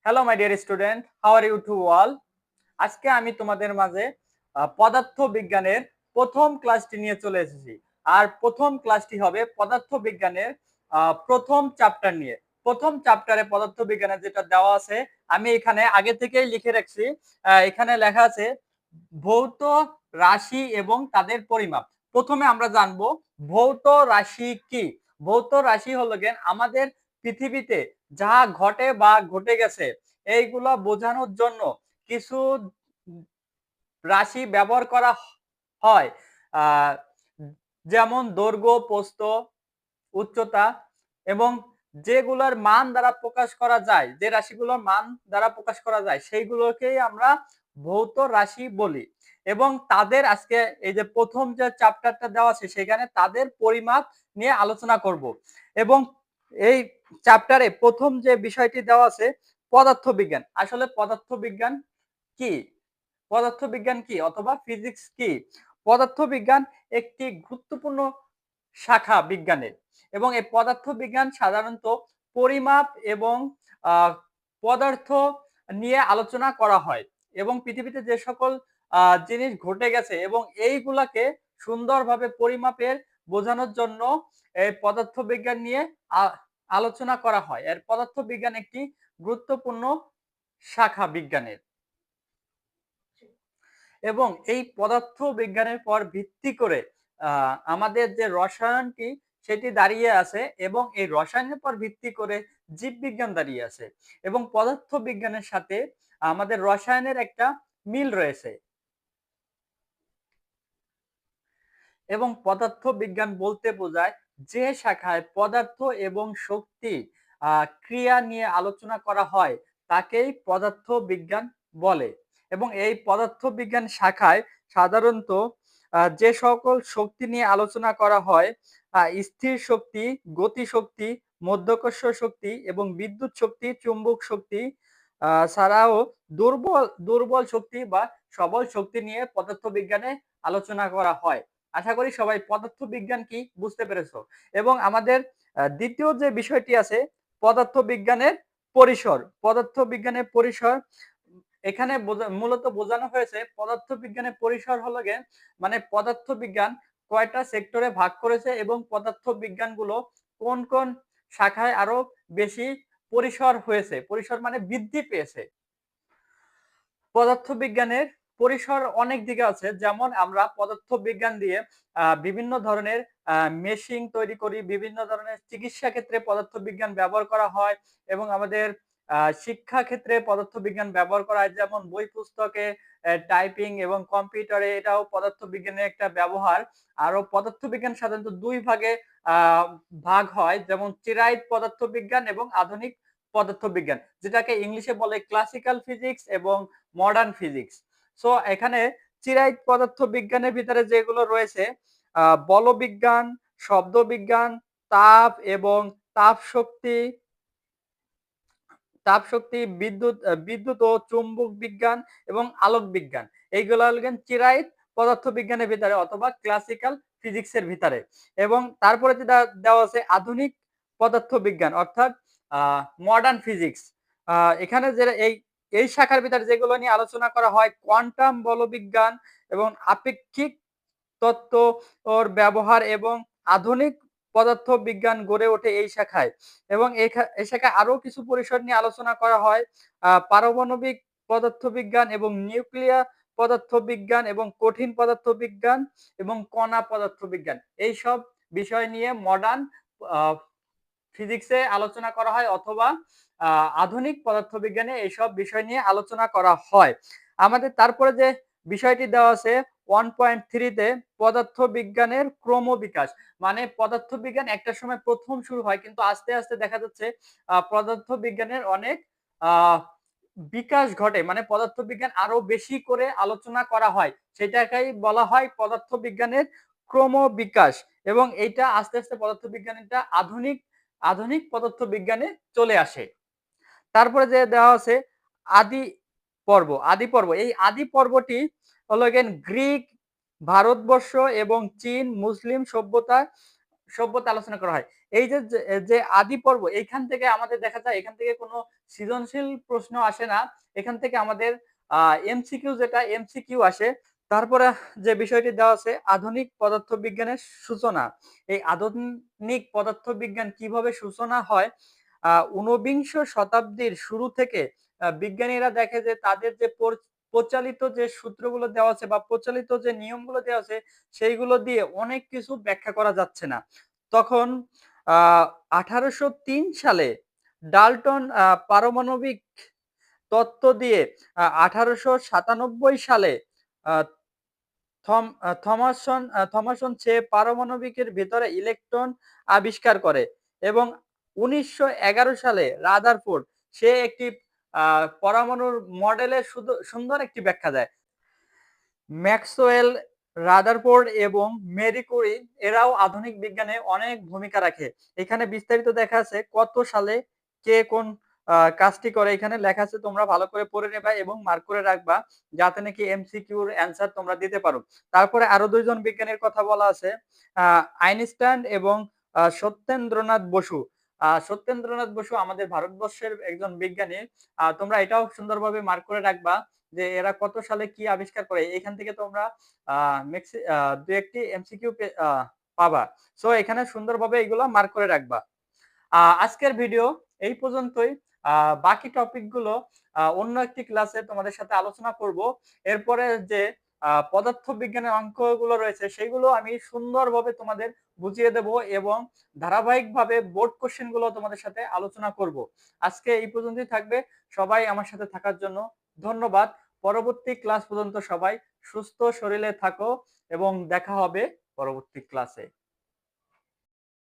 Hello my dear student, how are you to all? আজকে আমি তোমাদের মাঝে পদার্থ বিজ্ঞানের প্রথম ক্লাসটি নিয়ে চলে এসেছি। আর প্রথম ক্লাসটি হবে পদার্থ বিজ্ঞানের প্রথম চ্যাপ্টার নিয়ে। প্রথম চ্যাপ্টারে পদার্থ বিজ্ঞানের যেটা দেওয়া আছে আমি এখানে আগে থেকেই লিখে রাখছি। এখানে লেখা আছে ভৌত রাশি এবং তাদের পরিমাপ। প্রথমে আমরা জানবো ভৌত রাশি কি। ভৌত রাশি হলো গিয়ে আমাদের পৃথিবীতে যা ঘটে বা ঘটে গেছে এইগুলা বোঝানোর জন্য কিছু রাশি ব্যবহার করা হয়। আহ যেমন দৈর্ঘ্য, প্রস্থ, উচ্চতা এবং যেগুলোর মান দ্বারা প্রকাশ করা যায়, যে রাশিগুলোর মান দ্বারা প্রকাশ করা যায় সেইগুলোকেই আমরা ভৌত রাশি বলি। এবং তাদের আজকে এই যে প্রথম যে চ্যাপ্টারটা দেওয়া আছে সেখানে তাদের পরিমাপ নিয়ে আলোচনা করব। এবং এই চ্যাপ্টারে প্রথম যে বিষয়টি দেওয়া আছে পদার্থ বিজ্ঞান। আসলে পদার্থ বিজ্ঞান কি, পদার্থ বিজ্ঞান কি অথবা ফিজিক্স কি? পদার্থ বিজ্ঞান একটি গুরুত্বপূর্ণ শাখা বিজ্ঞানের এবং এই পদার্থ বিজ্ঞান সাধারণত পরিমাপ এবং পদার্থ নিয়ে আলোচনা করা হয় এবং পৃথিবীতে যে সকল জিনিস ঘটে গেছে এবং এইগুলাকে সুন্দরভাবে পরিমাপের বোঝানোর জন্য এই পদার্থ বিজ্ঞান নিয়ে আলোচনা করা হয়। এর পদার্থ বিজ্ঞান একটি গুরুত্বপূর্ণ শাখা বিজ্ঞানের এবং এই পদার্থ বিজ্ঞানের পর ভিত্তি করে আমাদের যে রসায়নটি সেটি দাঁড়িয়ে আছে এবং এই রসায়নের পর ভিত্তি করে জীববিজ্ঞান দাঁড়িয়ে আছে এবং পদার্থ বিজ্ঞানের সাথে আমাদের রসায়নের একটা মিল রয়েছে। এবং পদার্থ বিজ্ঞান বলতে বোঝায় যে শাখায় পদার্থ এবং শক্তি ক্রিয়া নিয়ে আলোচনা করা হয় তাকেই পদার্থ বিজ্ঞান বলে। এবং এই পদার্থ বিজ্ঞান শাখায় সাধারণত যে সকল শক্তি নিয়ে আলোচনা করা হয় স্থির শক্তি, গতি শক্তি, মধ্যকর্ষ শক্তি এবং বিদ্যুৎ শক্তি, চুম্বক শক্তি ছাড়াও দুর্বল দুর্বল শক্তি বা সবল শক্তি নিয়ে পদার্থ বিজ্ঞানে আলোচনা করা হয়। আশা করি সবাই পদার্থ বিজ্ঞান কি বুঝতে পেরেছো। এবং আমাদের দ্বিতীয় যে বিষয়টি আছে পদার্থ বিজ্ঞানের পরিসর। পদার্থ বিজ্ঞানের পরিসর এখানে মূলত বোঝানো হয়েছে পদার্থ বিজ্ঞানের পরিসর হলো গিয়ে মানে পদার্থ বিজ্ঞান কয়টা সেক্টরে ভাগ করেছে এবং পদার্থ বিজ্ঞানগুলো কোন কোন শাখায় আরো বেশি পরিসর হয়েছে, পরিসর মানে বৃদ্ধি পেয়েছে। পদার্থ বিজ্ঞানের পরিসর অনেক দিকে আছে, যেমন আমরা পদার্থ বিজ্ঞান দিয়ে বিভিন্ন ধরনের মেশিন তৈরি করি, বিভিন্ন ধরনের চিকিৎসা ক্ষেত্রে পদার্থ বিজ্ঞান ব্যবহার করা হয় এবং আমাদের শিক্ষা ক্ষেত্রে পদার্থ বিজ্ঞান ব্যবহার করা হয়, যেমন বই পুস্তকে টাইপিং এবং কম্পিউটারে এটাও পদার্থ বিজ্ঞানের একটা ব্যবহার। আরো পদার্থ বিজ্ঞান সাধারণত দুই ভাগে ভাগ হয়, যেমন চিরায়ত পদার্থ বিজ্ঞান এবং আধুনিক পদার্থ বিজ্ঞান, যেটাকে ইংলিশে বলে ক্লাসিক্যাল ফিজিক্স এবং মডার্ন ফিজিক্স। সো এখানে চিরায়ত পদার্থ বিজ্ঞানের ভিতরে যেগুলো রয়েছে বলবিজ্ঞান, শব্দবিজ্ঞান, তাপ এবং তাপ শক্তি, বিদ্যুৎ ও চুম্বক বিজ্ঞান এবং আলোক বিজ্ঞান, এইগুলো হলেন চিরায়ত পদার্থ বিজ্ঞানের ভিতরে অথবা ক্লাসিক্যাল ফিজিক্সের ভিতরে। এবং তারপরে যেটা দেওয়া আছে আধুনিক পদার্থ বিজ্ঞান অর্থাৎ মডার্ন ফিজিক্স। এখানে যে এই শাখার ভিতরে যেগুলো নিয়ে আলোচনা করা হয় কোয়ান্টাম বলবিজ্ঞান এবং আপেক্ষিক তত্ত্ব ওর ব্যবহার এবং আধুনিক পদার্থ বিজ্ঞান গড়ে ওঠে এই শাখায়। এবং এই শাখায় আরো কিছু পরিসর নিয়ে আলোচনা করা হয় পারমাণবিক পদার্থ বিজ্ঞান এবং নিউক্লিয়ার পদার্থ বিজ্ঞান এবং কঠিন পদার্থ বিজ্ঞান এবং কণা পদার্থ বিজ্ঞান। এই সব বিষয় নিয়ে মডার্ন ফিজিক্সে আলোচনা করা হয় অথবা আধুনিক পদার্থ বিজ্ঞানে এইসব বিষয় নিয়ে আলোচনা করা হয়। আমাদের তারপরে যে বিষয়টি দেওয়া আছে 1.3 পদার্থ বিজ্ঞানের ক্রমবিকাশ। মানে পদার্থ বিজ্ঞান একটা সময় প্রথম শুরু হয় কিন্তু আস্তে আস্তে দেখা যাচ্ছে পদার্থ বিজ্ঞানের অনেক বিকাশ ঘটে, মানে পদার্থ বিজ্ঞান আরো বেশি করে আলোচনা করা হয়, সেটাকেই বলা হয় পদার্থ বিজ্ঞানের ক্রমবিকাশ। এবং এইটা আস্তে আস্তে পদার্থ বিজ্ঞানটা আধুনিক পদার্থ বিজ্ঞানে চলে আসে। তারপরে যে দেওয়া আছে আদি পর্ব। এই আদি পর্বটি হলো গ্রিক, ভারতবর্ষ এবং চীন মুসলিম সভ্যতা সভ্যতা আলোচনা করা হয়। এই যে, যে আদি পর্ব এইখান থেকে আমাদের দেখা যায় এখান থেকে কোনো সৃজনশীল প্রশ্ন আসে না। এখান থেকে আমাদের আ এমসিকিউ যেটা এমসিকিউ আসে। তারপরে যে বিষয়টি দেওয়া আছে আধুনিক পদার্থবিজ্ঞানের সূচনা। এই আধুনিক পদার্থবিজ্ঞান কিভাবে সূচনা হয়? ঊনবিংশ শতাব্দীর শুরু থেকে বিজ্ঞানীরা দেখে যে তাদের যে প্রচালিত যে সূত্রগুলো দেওয়া আছে বা প্রচলিত যে নিয়মগুলো দেওয়া আছে সেইগুলো দিয়ে অনেক কিছু ব্যাখ্যা করা যাচ্ছে না। তখন আ ১৮০৩ সালে ডাল্টন পারমাণবিক তত্ত্ব দিয়ে ১৮৯৭ সালে আ থমাসন সে পারমাণবিকের ভেতরে ইলেকট্রন আবিষ্কার করে এবং ১৯১১ সালে রাদারফোর্ড সে একটি আ পরমাণুর মডেলের সুন্দর একটি ব্যাখ্যা দেয়। ম্যাক্সওয়েল, রাদারফোর্ড এবং মেরি কুরি এরাও আধুনিক বিজ্ঞানে অনেক ভূমিকা রাখে। এখানে বিস্তারিত দেখা আছে কত সালে কে কোন কাজটি করে এখানে লেখা আছে তোমরা ভালো করে পড়ে নেবা এবং মার্ক করে রাখবা যাতে নাকি এমসিকিউর অ্যান্সার তোমরা দিতে পারো। তারপরে আরো ২ জন বিজ্ঞানীর কথা বলা আছে। আ আইনস্টাইন এবং সত্যেন্দ্রনাথ বসু। সত্যেন্দ্রনাথ বসু আমাদের ভারতবর্ষের একজন বিজ্ঞানী। তোমরা এটাও সুন্দরভাবে মার্ক করে রাখবা যে এরা কত সালে কি আবিষ্কার করে এখান থেকে তোমরা আ মেক্সি আ ২-১ টি এমসিকিউ পাবা। সো এখানে সুন্দরভাবে এগুলা মার্ক করে রাখবা। আজকের ভিডিও এই পর্যন্তই। আ বাকি টপিক গুলো অন্য একটি ক্লাসে তোমাদের সাথে আলোচনা করব। এরপরে যে পদার্থবিজ্ঞানের অঙ্কগুলো রয়েছে সেগুলো আমি সুন্দরভাবে তোমাদের বুঝিয়ে দেব এবং ধারাবাহিকভাবে বোর্ড কোয়েশ্চেন গুলো তোমাদের সাথে আলোচনা করব। আজকে এই পর্যন্তই থাকবে। সবাই আমার সাথে থাকার জন্য ধন্যবাদ। পরবর্তী ক্লাস পর্যন্ত সবাই সুস্থ শরীরে থাকো এবং দেখা হবে পরবর্তী ক্লাসে।